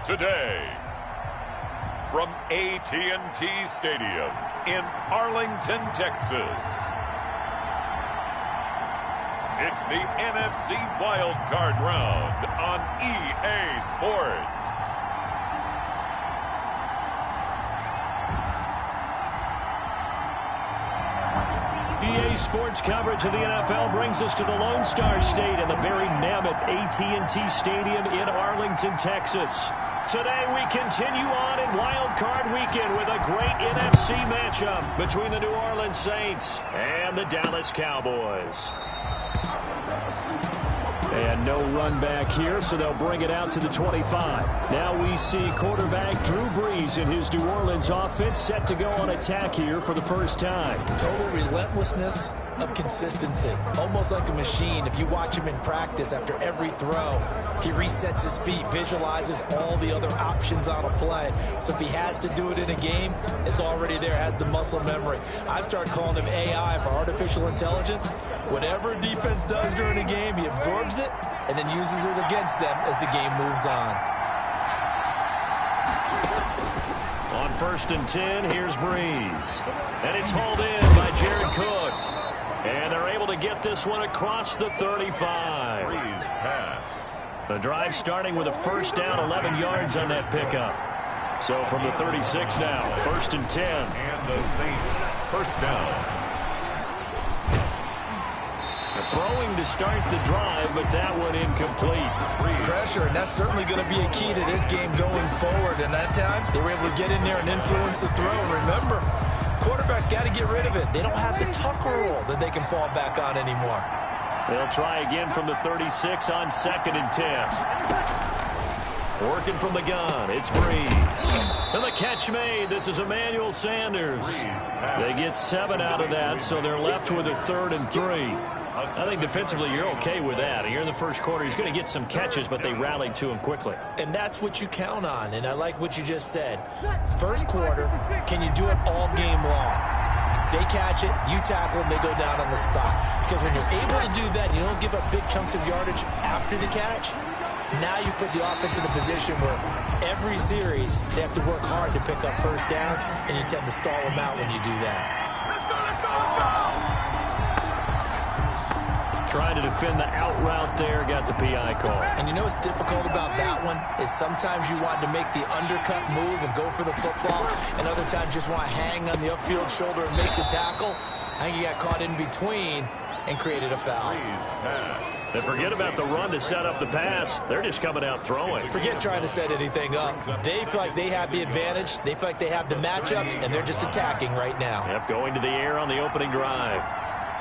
Today, from AT&T Stadium in Arlington, Texas, it's the NFC Wild Card Round on EA Sports. EA Sports coverage of the NFL brings us to the Lone Star State and the very mammoth AT&T Stadium in Arlington, Texas. Today we continue on in Wild Card Weekend with a great NFC matchup between the New Orleans Saints and the Dallas Cowboys. And no run back here, so they'll bring it out to the 25. Now we see quarterback Drew Brees in his New Orleans offense set to go on attack here for the first time. Total relentlessness of consistency. Almost like a machine. If you watch him in practice after every throw, he resets his feet, visualizes all the other options on a play. So if he has to do it in a game, it's already there, has the muscle memory. I started calling him AI for artificial intelligence. Whatever a defense does during a game, he absorbs it and then uses it against them as the game moves on. On 1st and 10, here's Brees. And it's hauled in by Jared Cook. And they're able to get this one across the 35. Brees pass. The drive starting with a first down, 11 yards on that pickup. So from the 36 now, 1st and 10. And the Saints first down. Throwing to start the drive, but that one incomplete. Pressure, and that's certainly going to be a key to this game going forward. And that time, they were able to get in there and influence the throw. And remember, quarterbacks got to get rid of it. They don't have the Tucker rule that they can fall back on anymore. They'll try again from the 36 on 2nd and 10. Working from the gun, it's Brees. And the catch made. This is Emmanuel Sanders. They get 7 out of that, so they're left with a 3rd and 3. I think defensively you're okay with that. Here in the first quarter, he's going to get some catches, but they rallied to him quickly. And that's what you count on, and I like what you just said. First quarter, can you do it all game long? They catch it, you tackle them, they go down on the spot. Because when you're able to do that, you don't give up big chunks of yardage after the catch, now you put the offense in a position where every series they have to work hard to pick up first downs, and you tend to stall them out when you do that. Trying to defend the out route there, got the PI call. And you know what's difficult about that one is sometimes you want to make the undercut move and go for the football, and other times just want to hang on the upfield shoulder and make the tackle. I think he got caught in between and created a foul. And forget about the run to set up the pass. They're just coming out throwing. Forget trying to set anything up. They feel like they have the advantage. They feel like they have the matchups, and they're just attacking right now. Yep, going to the air on the opening drive.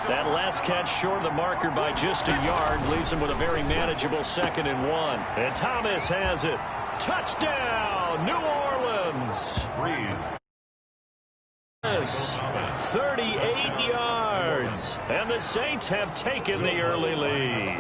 That last catch short of the marker by just a yard leaves him with a very manageable 2nd and 1. And Thomas has it. Touchdown, New Orleans. Brees. 38 yards. And the Saints have taken the early lead.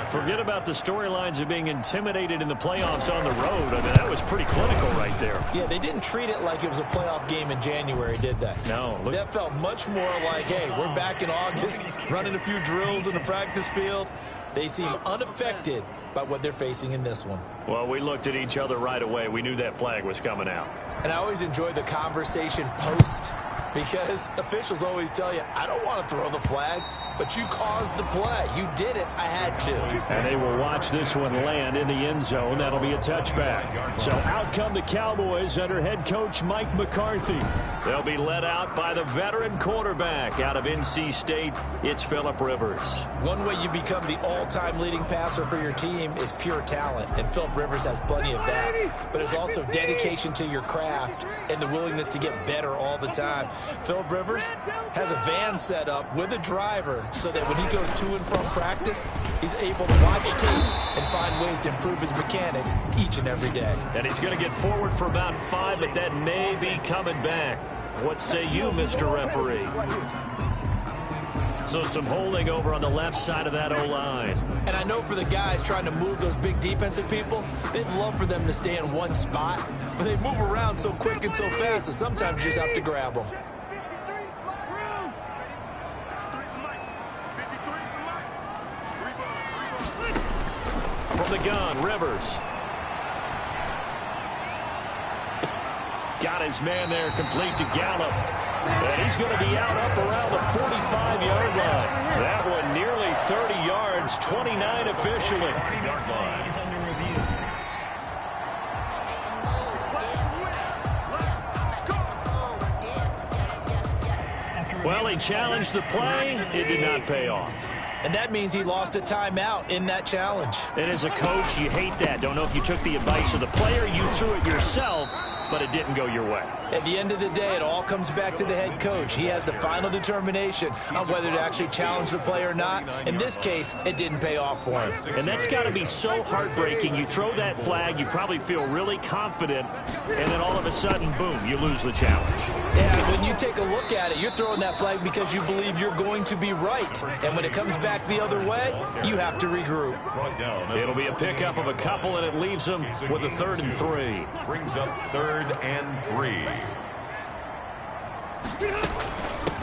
Forget about the storylines of being intimidated in the playoffs on the road. I mean, that was pretty clinical right there. Yeah, they didn't treat it like it was a playoff game in January, did they? No. That felt much more like, hey, we're back in August, running a few drills in the practice field. They seem unaffected by what they're facing in this one. Well, we looked at each other right away. We knew that flag was coming out. And I always enjoy the conversation post, because officials always tell you, I don't want to throw the flag, but you caused the play. You did it. I had to. And they will watch this one land in the end zone. That'll be a touchback. So out come the Cowboys under head coach Mike McCarthy. They'll be led out by the veteran quarterback out of NC State. It's Phillip Rivers. One way you become the all-time leading passer for your team is pure talent, and Phillip Rivers has plenty of that. But it's also dedication to your craft and the willingness to get better all the time. Phillip Rivers has a van set up with a driver so that when he goes to and from practice, he's able to watch tape and find ways to improve his mechanics each and every day. And he's going to get forward for about 5, but that may be coming back. What say you, Mr. Referee? So some holding over on the left side of that O-line. And I know for the guys trying to move those big defensive people, they'd love for them to stay in one spot, but they move around so quick and so fast that sometimes you just have to grab them. From the gun, Rivers. got his man there complete to Gallup. And he's going to be out up around the 45-yard line. That one nearly 30 yards, 29 officially. Is under review. Well, he challenged the play. It did not pay off. And that means he lost a timeout in that challenge. And as a coach, you hate that. Don't know if you took the advice of the player, you threw it yourself, but it didn't go your way. At the end of the day, it all comes back to the head coach. He has the final determination on whether to actually challenge the play or not. In this case, it didn't pay off for him. And that's got to be so heartbreaking. You throw that flag, you probably feel really confident, and then all of a sudden, boom, you lose the challenge. Yeah, when you take a look at it, you're throwing that flag because you believe you're going to be right. And when it comes back the other way, you have to regroup. It'll be a pickup of a couple, and it leaves them with a 3rd and 3. Brings up 3rd and 3.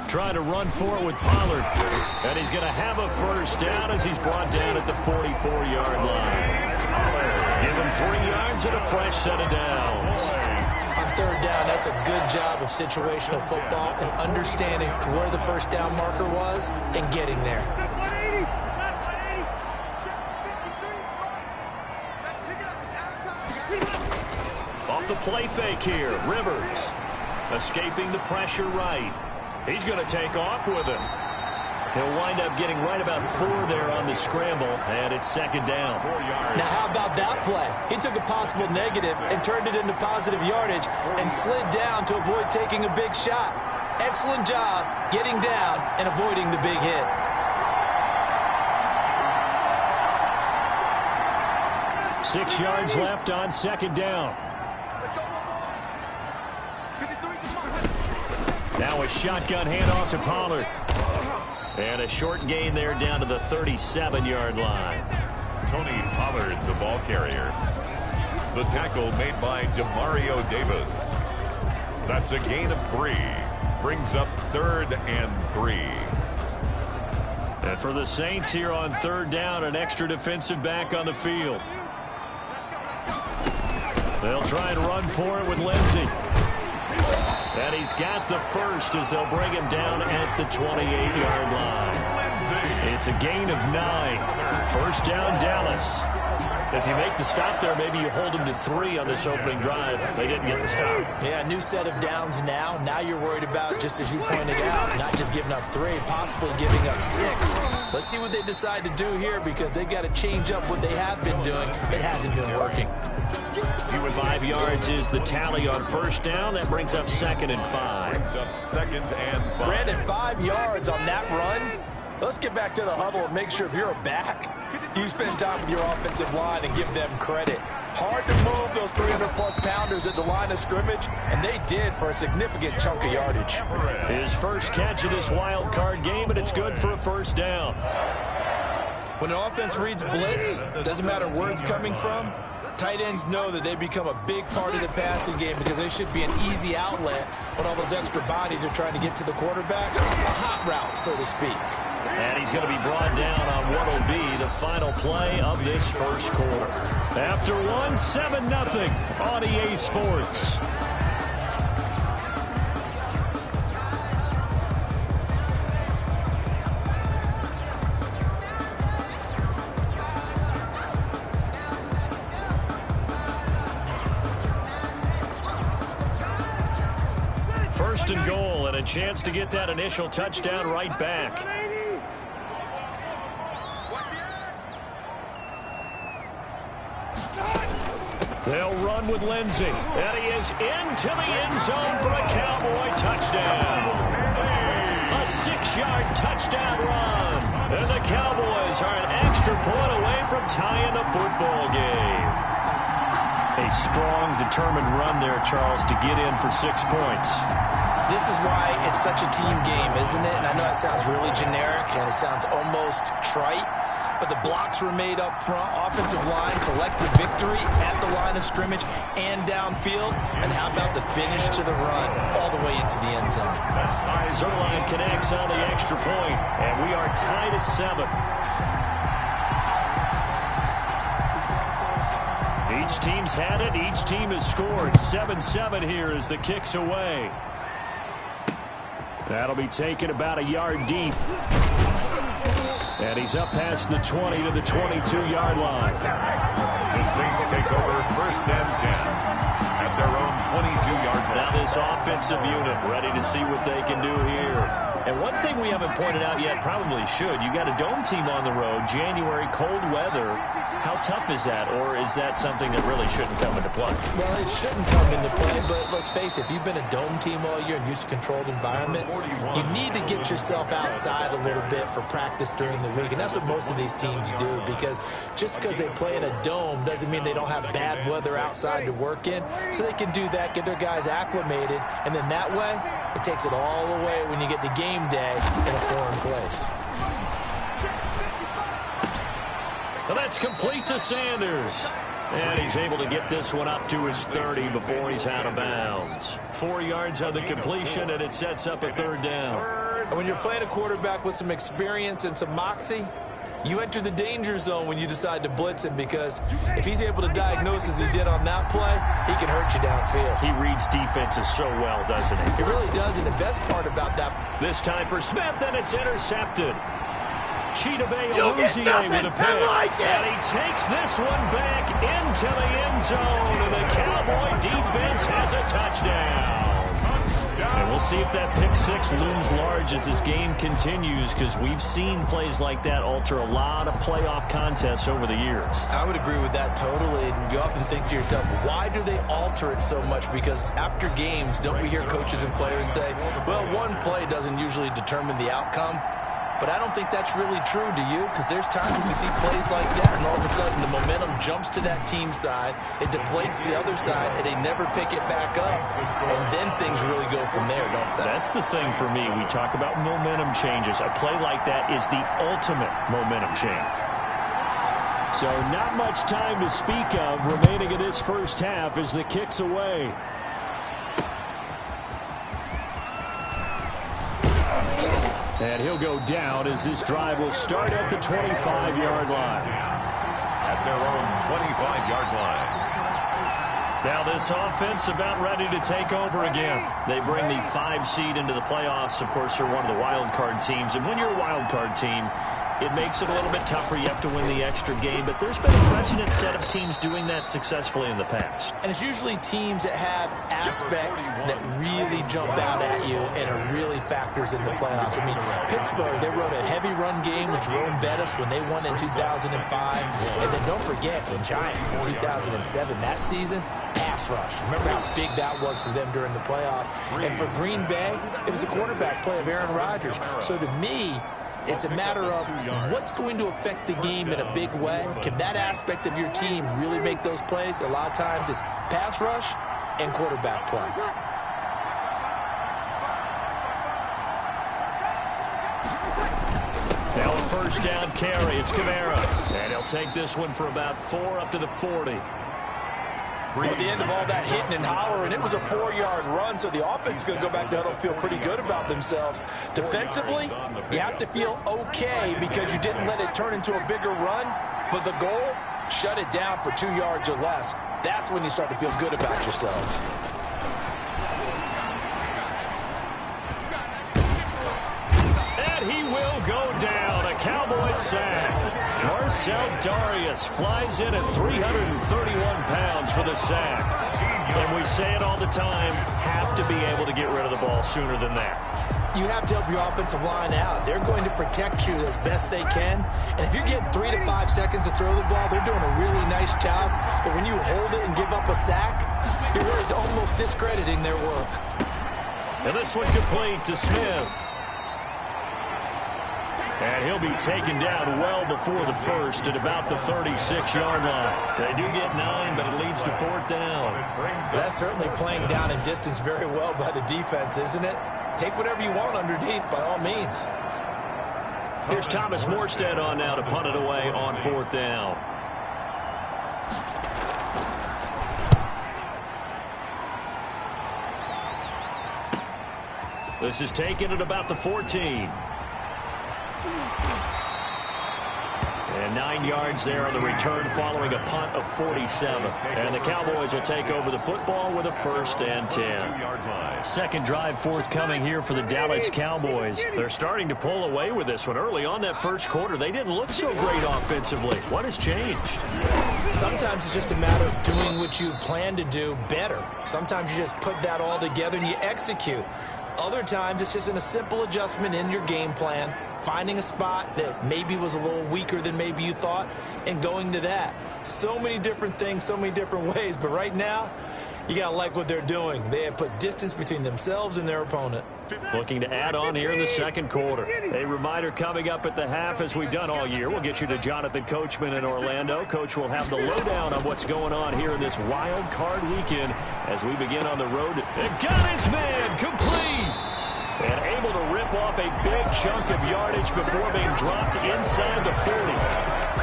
Trying to run for it with Pollard. And he's going to have a first down as he's brought down at the 44-yard line. Give him 3 yards and a fresh set of downs. On 3rd down, that's a good job of situational football and understanding where the first down marker was and getting there. Off the play fake here, Rivers. Escaping the pressure right. He's going to take off with him. He'll wind up getting right about 4 there on the scramble, and it's 2nd down. Now, how about that play? He took a possible negative and turned it into positive yardage and slid down to avoid taking a big shot. Excellent job getting down and avoiding the big hit. Six yards left on 2nd down. Now a shotgun handoff to Pollard. And a short gain there down to the 37-yard line. Tony Pollard, the ball carrier. The tackle made by Demario Davis. That's a gain of 3. Brings up 3rd and 3. And for the Saints here on 3rd down, an extra defensive back on the field. They'll try and run for it with Lindsey. And he's got the first as they'll bring him down at the 28-yard line. It's a gain of 9. First down, Dallas. If you make the stop there, maybe you hold them to 3 on this opening drive. They didn't get the stop. Yeah, new set of downs now. Now you're worried about, just as you pointed out, not just giving up 3, possibly giving up 6. Let's see what they decide to do here because they've got to change up what they have been doing. It hasn't been working. 5 yards is the tally on first down. That brings up 2nd and 5. Brings up 2nd and 5. Brandon, 5 yards on that run. Let's get back to the huddle and make sure if you're a back, you spend time with your offensive line and give them credit. Hard to move those 300-plus pounders at the line of scrimmage, and they did for a significant chunk of yardage. His first catch of this wild card game, and it's good for a first down. When an offense reads blitz, doesn't matter where it's coming from, tight ends know that they become a big part of the passing game because they should be an easy outlet when all those extra bodies are trying to get to the quarterback. A hot route, so to speak. And he's going to be brought down on what will be the final play of this first quarter. After 7-0 on EA Sports. First and goal, and a chance to get that initial touchdown right back. They'll run with Lindsey, and he is into the end zone for a Cowboy touchdown. A 6-yard touchdown run, and the Cowboys are an extra point away from tying the football game. A strong, determined run there, Charles, to get in for 6 points. This is why it's such a team game, isn't it? And I know that sounds really generic, and it sounds almost trite. But the blocks were made up front. Offensive line collect the victory at the line of scrimmage and downfield. And how about the finish to the run all the way into the end zone? Zerline connects on the extra point, and we are tied at 7. Each team's had it. Each team has scored. 7-7 here as the kick's away. That'll be taken about a yard deep. And he's up past the 20 to the 22-yard line. The Saints take over 1st and 10 at their own 22-yard line. Now this offensive unit ready to see what they can do here. And one thing we haven't pointed out yet, probably should, you got a dome team on the road, January, cold weather. How tough is that, or is that something that really shouldn't come into play? Well, it shouldn't come into play, but let's face it, if you've been a dome team all year and used to controlled environment, you need to get yourself outside a little bit for practice during the week, and that's what most of these teams do, because just because they play in a dome doesn't mean they don't have bad weather outside to work in, so they can do that, get their guys acclimated, and then that way, it takes it all away when you get to game day in a foreign place. Well, that's complete to Sanders. And he's able to get this one up to his 30 before he's out of bounds. 4 yards on the completion, and it sets up a 3rd down. And when you're playing a quarterback with some experience and some moxie, you enter the danger zone when you decide to blitz him, because if he's able to diagnose as he did on that play, he can hurt you downfield. He reads defenses so well, doesn't he? He really does, and the best part about that... This time for Smith, and it's intercepted. Chidobe Awuzie with a pick. And he takes this one back into the end zone, and the Cowboy defense has a touchdown. And we'll see if that pick six looms large as this game continues, because we've seen plays like that alter a lot of playoff contests over the years. I would agree with that totally. And you often think to yourself, why do they alter it so much? Because after games, don't we hear coaches and players say, well, one play doesn't usually determine the outcome? But I don't think that's really true, do you? Because there's times when we see plays like that, and all of a sudden the momentum jumps to that team side, it deflates the other side, and they never pick it back up. And then things really go from there, don't they? That's the thing for me. We talk about momentum changes. A play like that is the ultimate momentum change. So not much time to speak of remaining in this first half as the kick's away. And he'll go down as this drive will start at the 25-yard line. At their own 25-yard line. Now this offense about ready to take over again. They bring the 5 seed into the playoffs. Of course, they're one of the wild card teams. And when you're a wild card team, it makes it a little bit tougher. You have to win the extra game. But there's been a precedent set of teams doing that successfully in the past. And it's usually teams that have aspects that really jump out at you and are really factors in the playoffs. I mean, Pittsburgh, they rode a heavy run game with Jerome Bettis when they won in 2005. And then don't forget the Giants in 2007, that season, pass rush. Remember how big that was for them during the playoffs. And for Green Bay, it was the quarterback play of Aaron Rodgers. So to me, it's a matter of what's going to affect the game in a big way. Can that aspect of your team really make those plays? A lot of times it's pass rush and quarterback play. Now a first down carry. It's Kamara. And he'll take this one for about 4 up to the 40. At the end of all that hitting and hollering, it was a 4-yard run, so the offense is going to go back there and feel pretty good about themselves. Defensively, you have to feel okay because you didn't let it turn into a bigger run, but the goal, shut it down for 2 yards or less. That's when you start to feel good about yourselves. And he will go down. A Cowboy sack. Marcel Darius flies in at 331 pounds for the sack. And we say it all the time, have to be able to get rid of the ball sooner than that. You have to help your offensive line out. They're going to protect you as best they can. And if you're getting 3 to 5 seconds to throw the ball, they're doing a really nice job. But when you hold it and give up a sack, you're really almost discrediting their work. And this one complete to Smith. And he'll be taken down well before the first at about the 36-yard line. They do get 9, but it leads to 4th down. That's certainly playing down in distance very well by the defense, isn't it? Take whatever you want underneath, by all means. Here's Thomas Morstead on now to punt it away on 4th down. This is taken at about the 14. And 9 yards there on the return following a punt of 47. And the Cowboys will take over the football with a 1st and 10. Second drive forthcoming here for the Dallas Cowboys. They're starting to pull away with this one. Early on that first quarter, they didn't look so great offensively. What has changed? Sometimes it's just a matter of doing what you plan to do better. Sometimes you just put that all together and you execute. Other times it's just in a simple adjustment in your game plan, finding a spot that maybe was a little weaker than maybe you thought, and going to that. So many different things, so many different ways, but right now, you got to like what they're doing. They have put distance between themselves and their opponent. Looking to add on here in the second quarter. A reminder coming up at the half, as we've done all year. We'll get you to Jonathan Coachman in Orlando. Coach will have the lowdown on what's going on here in this wild card weekend as we begin on the road. And got his man complete. And able to rip off a big chunk of yardage before being dropped inside the 40.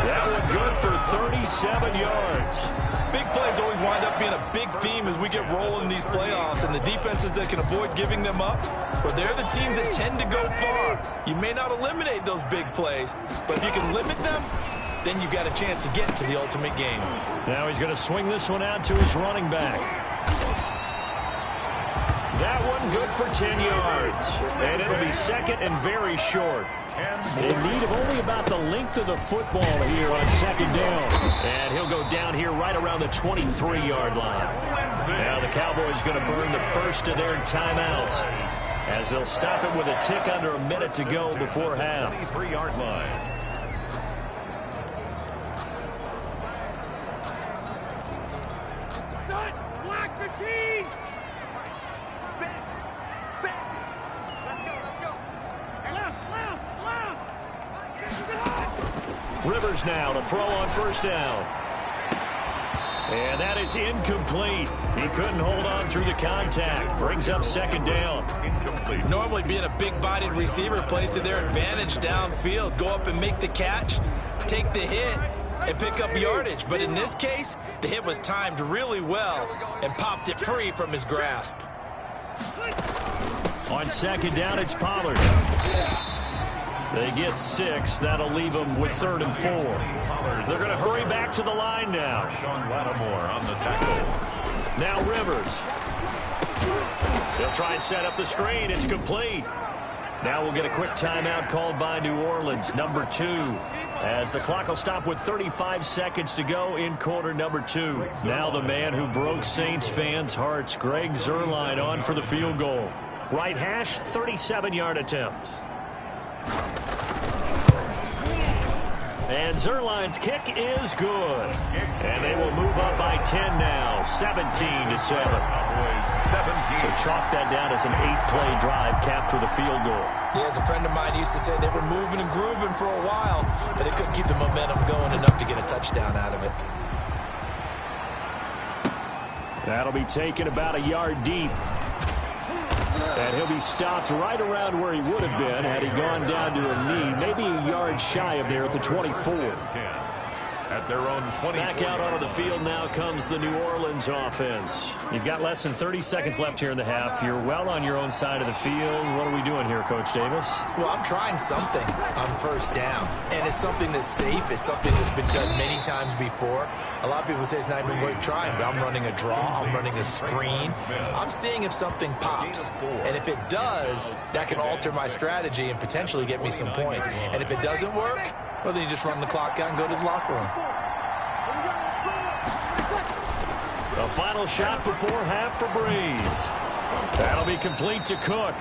That one good for 37 yards. Big plays always wind up being a big theme as we get rolling in these playoffs, and the defenses that can avoid giving them up, well, they're the teams that tend to go far. You may not eliminate those big plays, but if you can limit them, then you've got a chance to get to the ultimate game. Now he's going to swing this one out to his running back. That one good for 10 yards. And it'll be second and very short. They need only about the length of the football here on second down. And he'll go down here right around the 23-yard line. Now the Cowboys going to burn the first of their timeouts as they'll stop it with a tick under a minute to go before half. 23-yard line. Rivers now to throw on first down. And that is incomplete. He couldn't hold on through the contact. Brings up second down. Incomplete. Normally being a big-bodied receiver plays to their advantage downfield. Go up and make the catch, take the hit, and pick up yardage. But in this case, the hit was timed really well and popped it free from his grasp. On second down, it's Pollard. They get 6. That'll leave them with 3rd and 4. They're going to hurry back to the line now. Sean Lattimore on the tackle. Now Rivers. They'll try and set up the screen. It's complete. Now we'll get a quick timeout called by New Orleans, number 2. As the clock will stop with 35 seconds to go in quarter number 2. Now the man who broke Saints fans' hearts, Greg Zuerlein, on for the field goal. Right hash, 37-yard attempt. And Zuerlein's kick is good. And they will move up by 10 now, 17-7. So chalk that down as an 8-play drive, capture the field goal. Yeah, as a friend of mine used to say, they were moving and grooving for a while, but they couldn't keep the momentum going enough to get a touchdown out of it. That'll be taken about a yard deep. And he'll be stopped right around where he would have been had he gone down to a knee, maybe a yard shy of there at the 24. At their own 20. Back out onto the field now comes the New Orleans offense. You've got less than 30 seconds left here in the half. You're well on your own side of the field. What are we doing here, Coach Davis? Well, I'm trying something on first down, and it's something that's safe. It's something that's been done many times before. A lot of people say it's not even worth trying, but I'm running a draw. I'm running a screen. I'm seeing if something pops, and if it does, that can alter my strategy and potentially get me some points. And if it doesn't work, well, then you just run the clock out and go to the locker room. The final shot before half for Breeze. That'll be complete to Cook.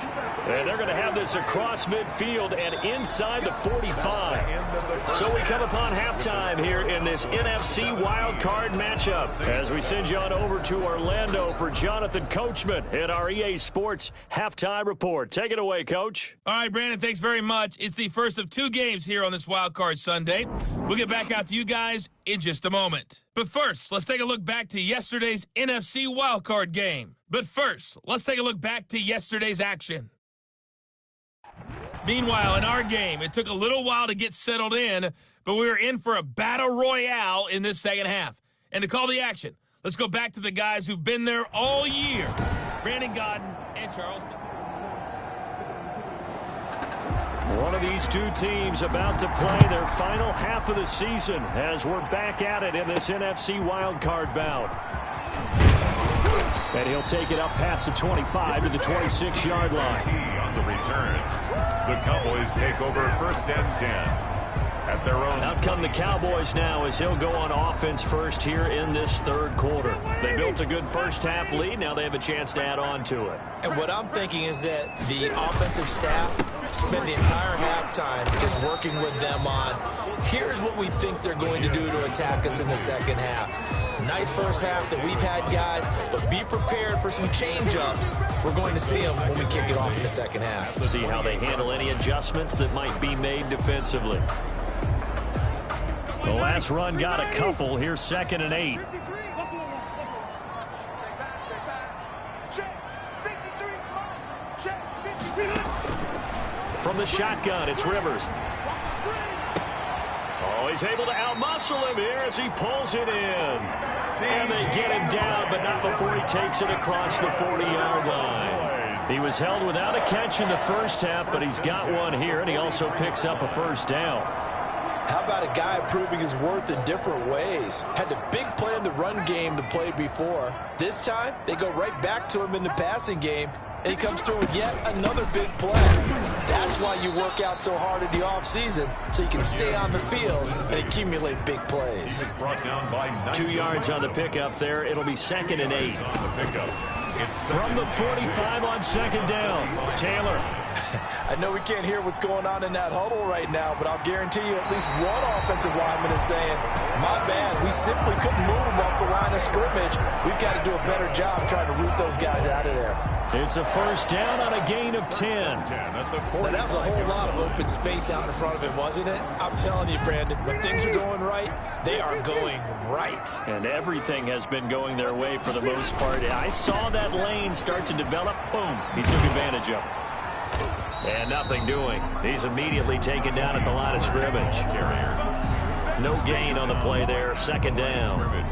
And they're going to have this across midfield and inside the 45. So we come upon halftime here in this NFC wildcard matchup as we send you on over to Orlando for Jonathan Coachman in our EA Sports Halftime Report. Take it away, Coach. All right, Brandon, thanks very much. It's the first of 2 games here on this wildcard Sunday. We'll get back out to you guys in just a moment. But first, let's take a look back to yesterday's NFC wildcard game. But first, let's take a look back to yesterday's action. Meanwhile, in our game, it took a little while to get settled in, but we were in for a battle royale in this second half. And to call the action, let's go back to the guys who've been there all year. Brandon Godden and Charles. One of these two teams about to play their final half of the season as we're back at it in this NFC wildcard bout. And he'll take it up past the 25 to the 26-yard line. On the return, the Cowboys take over first and 10 at their own. Out come the Cowboys now as he'll go on offense first here in this third quarter. They built a good first-half lead. Now they have a chance to add on to it. And what I'm thinking is that the offensive staff spent the entire halftime just working with them on, here's what we think they're going to do to attack us in the second half. Nice first half that we've had, guys, but be prepared for some change-ups. We're going to see them when we kick it off in the second half. See how they handle any adjustments that might be made defensively. The last run got a couple. Here's 2nd and 8. From the shotgun, it's Rivers. Oh, he's able to outmuscle him here as he pulls it in. And they get him down, but not before he takes it across the 40-yard line. He was held without a catch in the first half, but he's got one here, and he also picks up a first down. How about a guy proving his worth in different ways? Had the big play in the run game the play before. This time, they go right back to him in the passing game, and he comes through with yet another big play. That's why you work out so hard in the offseason, so you can stay on the field and accumulate big plays. 2 yards on the pickup there. It'll be 2nd and 8. From the 45 on 2nd down, Taylor. I know we can't hear what's going on in that huddle right now, but I'll guarantee you at least one offensive lineman is saying, my bad, we simply couldn't move them off the line of scrimmage. We've got to do a better job trying to root those guys out of there. It's a first down on a gain of 10. Now, that was a whole lot of open space out in front of him, wasn't it? I'm telling you, Brandon, when things are going right, they are going right. And everything has been going their way for the most part. I saw that lane start to develop. Boom. He took advantage of it. And nothing doing. He's immediately taken down at the line of scrimmage. No gain on the play there. 2nd down.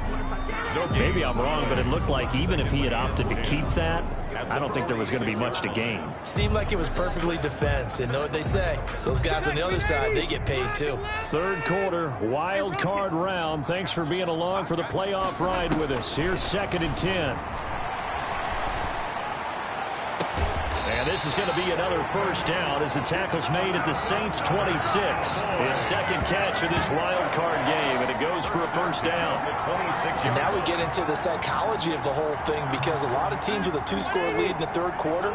Maybe I'm wrong, but it looked like even if he had opted to keep that, I don't think there was going to be much to gain. Seemed like it was perfectly defense. And know what they say? Those guys on the other side, they get paid too. Third quarter, wild card round. Thanks for being along for the playoff ride with us. Here's 2nd and 10. And this is going to be another first down as the tackle's made at the Saints' 26. His second catch of this wild card game, and it goes for a first down. And now we get into the psychology of the whole thing, because a lot of teams with a 2-score lead in the third quarter,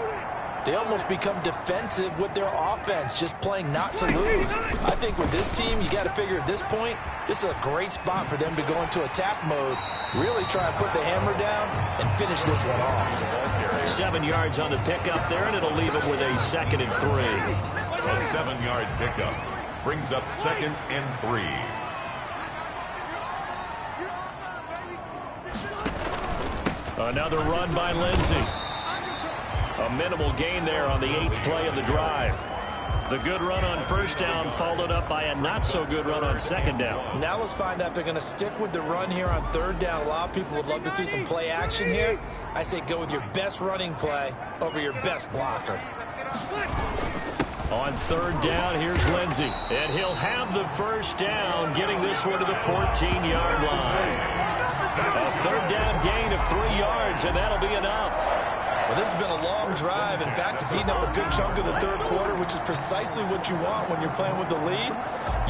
they almost become defensive with their offense, just playing not to lose. I think with this team, you got to figure at this point, this is a great spot for them to go into attack mode, really try and put the hammer down and finish this one off. 7 yards on the pickup there, and it'll leave it with a 2nd and 3. A 7-yard pickup brings up 2nd and 3. Another run by Lindsey. A minimal gain there on the 8th play of the drive. The good run on first down followed up by a not-so-good run on 2nd down. Now let's find out if they're going to stick with the run here on 3rd down. A lot of people would love to see some play action here. I say go with your best running play over your best blocker. On 3rd down, here's Lindsey. And he'll have the first down, getting this one to the 14-yard line. A 3rd down gain of 3 yards, and that'll be enough. Well, this has been a long drive. In fact, it's eaten up a good chunk of the third quarter, which is precisely what you want when you're playing with the lead.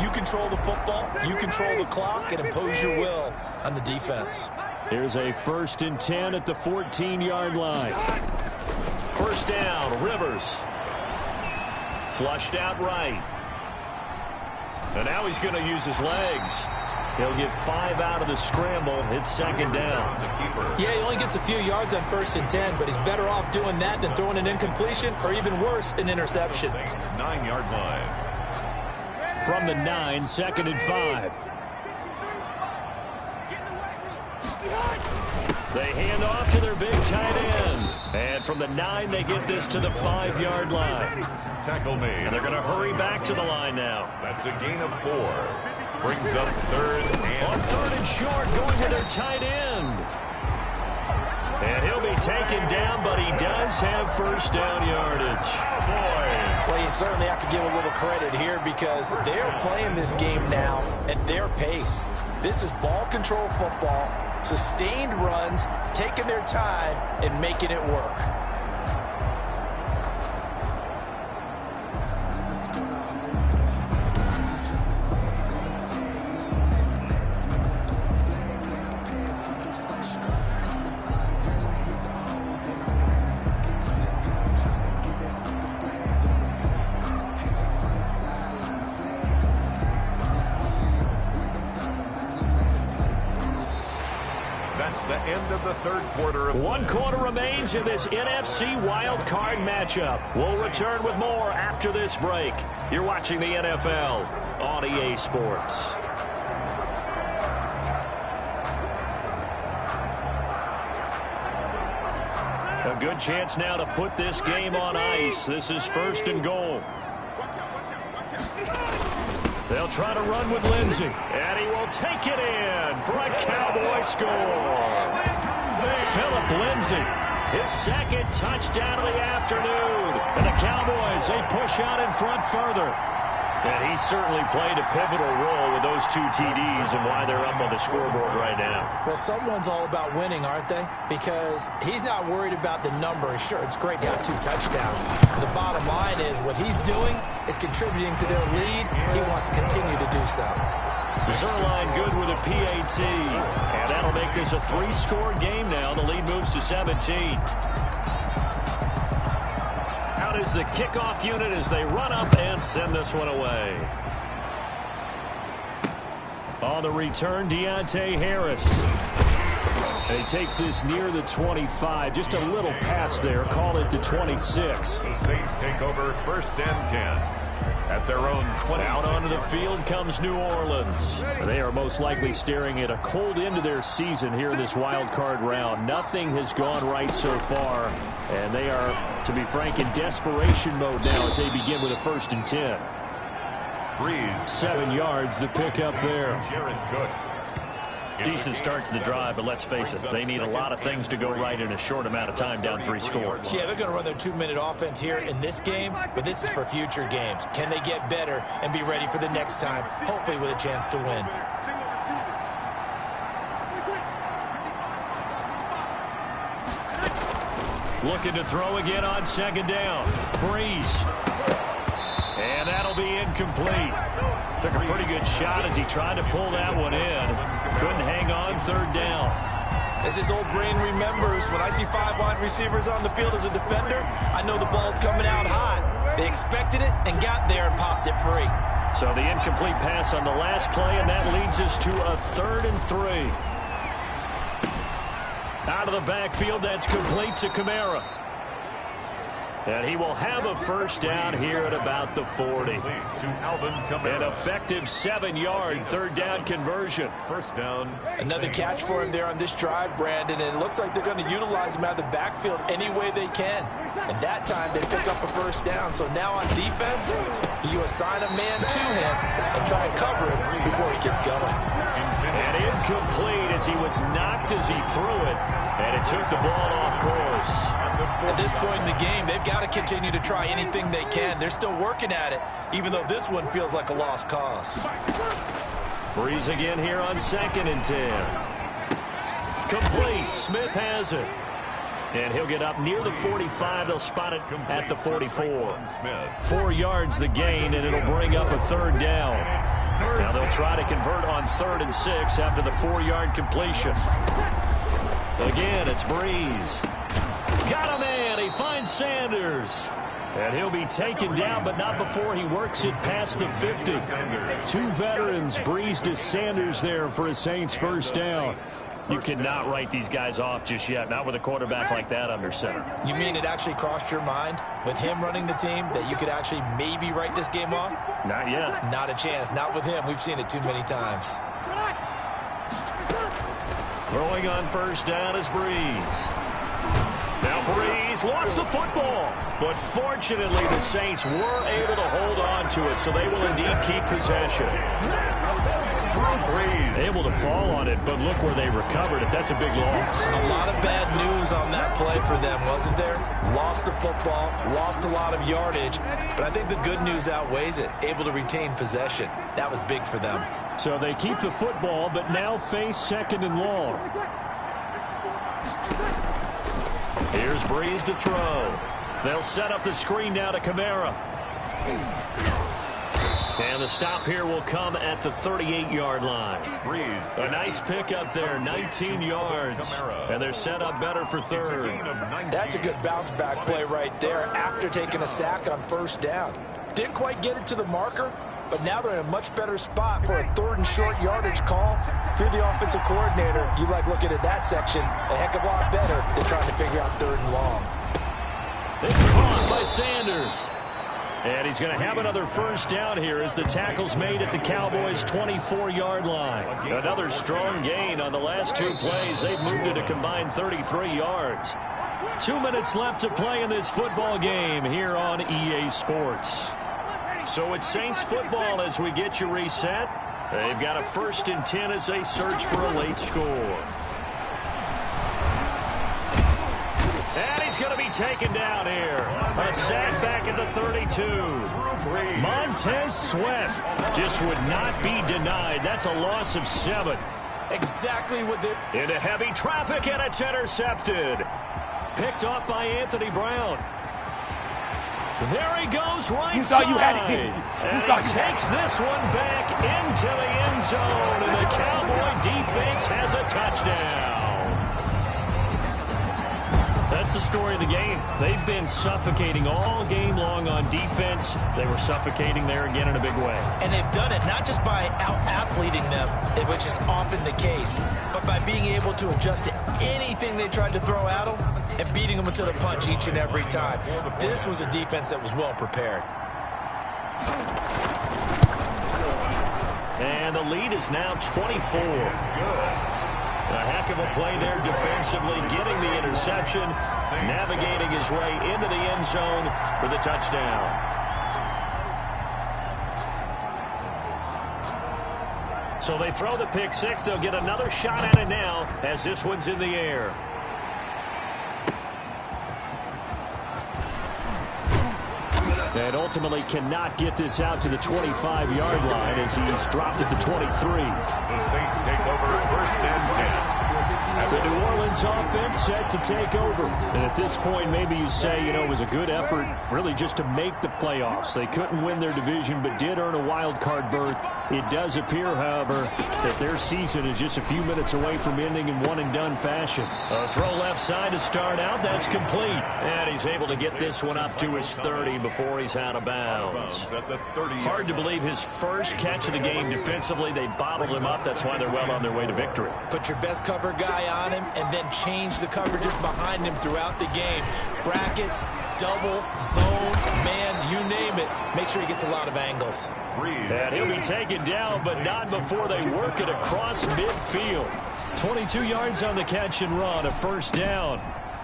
You control the football, you control the clock, and impose your will on the defense. Here's a 1st and 10 at the 14-yard line. First down, Rivers. Flushed out right. And now he's going to use his legs. He'll get 5 out of the scramble. It's 2nd down. Yeah, he only gets a few yards on 1st and 10, but he's better off doing that than throwing an incompletion or even worse, an interception. 9-yard line. From the 9, 2nd and 5. They hand off to their big tight end. And from the 9, they get this to the 5-yard line. Tackle made. And they're going to hurry back to the line now. That's a gain of 4. Brings up 3rd and... On 3rd and short, going to their tight end. And he'll be taken down, but he does have first down yardage. Well, you certainly have to give a little credit here because they're playing this game now at their pace. This is ball control football, sustained runs, taking their time and making it work. The end of the third quarter. One quarter remains in this NFC Wild Card matchup. We'll return with more after this break. You're watching the NFL on EA Sports. A good chance now to put this game on ice. This is first and goal. They'll try to run with Lindsey, and he will take it in for a Cowboy score. Philip Lindsey, his second touchdown of the afternoon. And the Cowboys, they push out in front further. And he certainly played a pivotal role with those 2 TDs and why they're up on the scoreboard right now. Well, someone's all about winning, aren't they? Because he's not worried about the number. Sure, it's great to have 2 touchdowns. But the bottom line is what he's doing is contributing to their lead. He wants to continue to do so. Zerline good with a PAT. And that'll make this a 3-score game now. The lead moves to 17. Out is the kickoff unit as they run up and send this one away. On the return, Deontay Harris. And he takes this near the 25. Just a little pass there. Call it the 26. The Saints take over first and 10. At their own 20. Out onto the field comes New Orleans. They are most likely staring at a cold end to their season here in this wild card round. Nothing has gone right so far, and they are, to be frank, in desperation mode now as they begin with a first and 10. Breeze. 7 yards, the pickup there. Jared Cook. Decent start to the drive, but let's face it, they need a lot of things to go right in a short amount of time, down 3 scores. Yeah, they're going to run their 2-minute offense here in this game, but this is for future games. Can they get better and be ready for the next time, hopefully with a chance to win? Looking to throw again on second down. Breeze. And that'll be incomplete. Took a pretty good shot as he tried to pull that one in. Couldn't hang on third down. As his old brain remembers, when I see 5 wide receivers on the field as a defender, I know the ball's coming out hot. They expected it and got there and popped it free. So the incomplete pass on the last play, and that leads us to a 3rd and 3. Out of the backfield, that's complete to Kamara. And he will have a first down here at about the 40. An effective 7-yard third down conversion. First down. Another catch for him there on this drive, Brandon, and it looks like they're going to utilize him out of the backfield any way they can. And that time they pick up a first down. So now on defense, you assign a man to him and try and cover him before he gets going. And incomplete as he was knocked as he threw it. And it took the ball off course. At this point in the game, they've got to continue to try anything they can. They're still working at it, even though this one feels like a lost cause. Breeze again here on 2nd and 10. Complete. Smith has it. And he'll get up near the 45. They'll spot it at the 44. 4 yards the gain, and it'll bring up a 3rd down. Now they'll try to convert on 3rd and 6 after the 4-yard completion. Again, it's Breeze. Got a man. He finds Sanders. And he'll be taken down, but not before he works it past the 50. 2 veterans, Breeze to Sanders there for a Saints first down. You cannot write these guys off just yet, not with a quarterback like that under center. You mean it actually crossed your mind with him running the team that you could actually maybe write this game off? Not yet. Not a chance. Not with him. We've seen it too many times. Throwing on first down is Breeze. Now Breeze lost the football, but fortunately the Saints were able to hold on to it, so they will indeed keep possession. Able to fall on it, but look where they recovered it. That's a big loss. A lot of bad news on that play for them, wasn't there? Lost the football, lost a lot of yardage, but I think the good news outweighs it. Able to retain possession. That was big for them. So they keep the football, but now face 2nd and long. Here's Breeze to throw. They'll set up the screen now to Kamara. And the stop here will come at the 38-yard line. Breeze. A nice pickup there, 19 yards. And they're set up better for 3rd. That's a good bounce-back play right there after taking a sack on 1st down. Didn't quite get it to the marker, but now they're in a much better spot for a 3rd and short yardage call. If you're the offensive coordinator, you like looking at that section a heck of a lot better than trying to figure out 3rd and long. It's caught by Sanders. And he's going to have another 1st down here as the tackle's made at the Cowboys' 24-yard line. Another strong gain on the last 2 plays. They've moved it a combined 33 yards. 2 minutes left to play in this football game here on EA Sports. So it's Saints football as we get you reset. They've got a 1st and 10 as they search for a late score. And he's going to be taken down here. A sack back at the 32. Montez Sweat just would not be denied. That's a loss of 7. Exactly what they... Into heavy traffic, and it's intercepted. Picked off by Anthony Brown. There he goes right side. And he takes this one back into the end zone. And the Cowboy defense has a touchdown. That's the story of the game. They've been suffocating all game long on defense. They were suffocating there again in a big way. And they've done it not just by out-athleting them, which is often the case, but by being able to adjust to anything they tried to throw at them and beating them to the punch each and every time. This was a defense that was well prepared. And the lead is now 24. A heck of a play there defensively, getting the interception, navigating his way into the end zone for the touchdown. So they throw the pick 6. They'll get another shot at it now as this one's in the air. And ultimately cannot get this out to the 25-yard line as he's dropped at the 23. The Saints take over 1st and 10. The New Orleans offense set to take over. And at this point, maybe you say, you know, it was a good effort really just to make the playoffs. They couldn't win their division, but did earn a wild card berth. It does appear, however, that their season is just a few minutes away from ending in one-and-done fashion. A throw left side to start out. That's complete. And he's able to get this one up to his 30 before he's out of bounds. Hard to believe his first catch of the game defensively. They bottled him up. That's why they're well on their way to victory. Put your best cover guy on him and then change the coverages behind him throughout the game. Brackets, double, zone, man, you name it. Make sure he gets a lot of angles. And he'll be taken down, but not before they work it across midfield. 22 yards on the catch and run, a 1st down.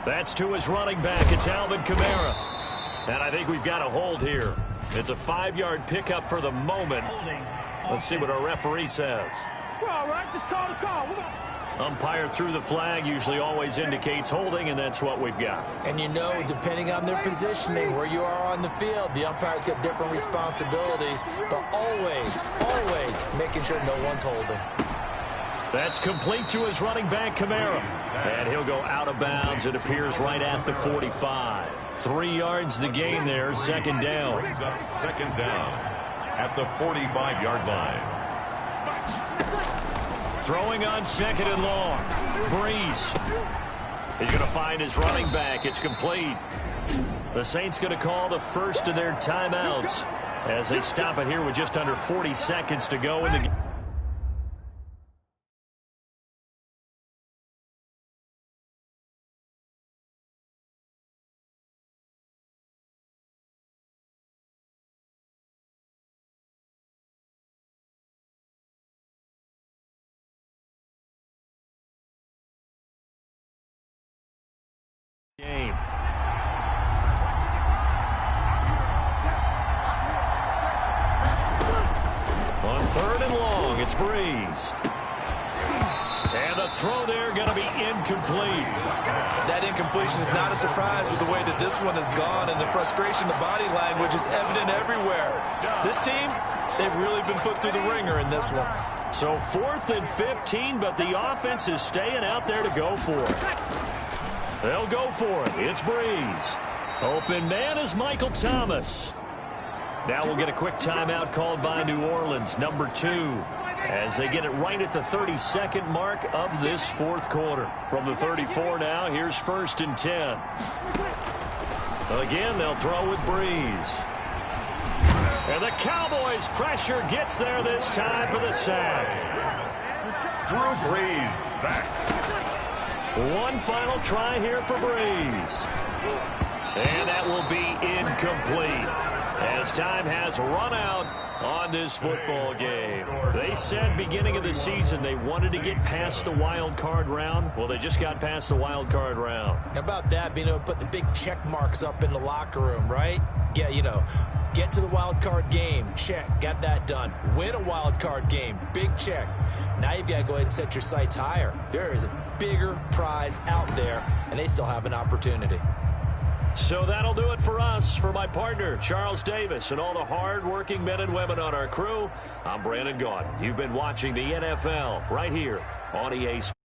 That's to his running back. It's Alvin Kamara. And I think we've got a hold here. It's a 5-yard pickup for the moment. Let's see what our referee says. We're all right. Just call the call. Umpire through the flag usually always indicates holding, and that's what we've got. And you know, depending on their positioning, where you are on the field, the umpire's got different responsibilities, but always, always making sure no one's holding. That's complete to his running back, Kamara. And he'll go out of bounds. It appears right at the 45. 3 yards the gain there, 2nd down. Brings up 2nd down at the 45-yard line. Throwing on 2nd and long. Breeze. He's going to find his running back. It's complete. The Saints going to call the first of their timeouts as they stop it here with just under 40 seconds to go in the game. On 3rd and long. It's Breeze. And the throw there going to be incomplete. That incompletion is not a surprise with the way that this one has gone, and the frustration, the body language is evident everywhere. This team, they've really been put through the ringer in this one. So 4th and 15, but the offense is staying out there to go for it. They'll go for it. It's Breeze. Open man is Michael Thomas. Now we'll get a quick timeout called by New Orleans, number 2, as they get it right at the 32nd mark of this 4th quarter. From the 34 now, here's 1st and 10. Again, they'll throw with Breeze. And the Cowboys' pressure gets there this time for the sack. Drew Brees sacked. One final try here for Breeze. And that will be incomplete, as time has run out on this football game. They said beginning of the season they wanted to get past the wild card round. Well, they just got past the wild card round. How about that, being able to put the big check marks up in the locker room, right? Yeah, get to the wild card game, check, got that done. Win a wild card game, big check. Now you've got to go ahead and set your sights higher. There is a bigger prize out there, and they still have an opportunity. So that'll do it for us. For my partner, Charles Davis, and all the hard-working men and women on our crew, I'm Brandon Gaudin. You've been watching the NFL right here on EA Sports.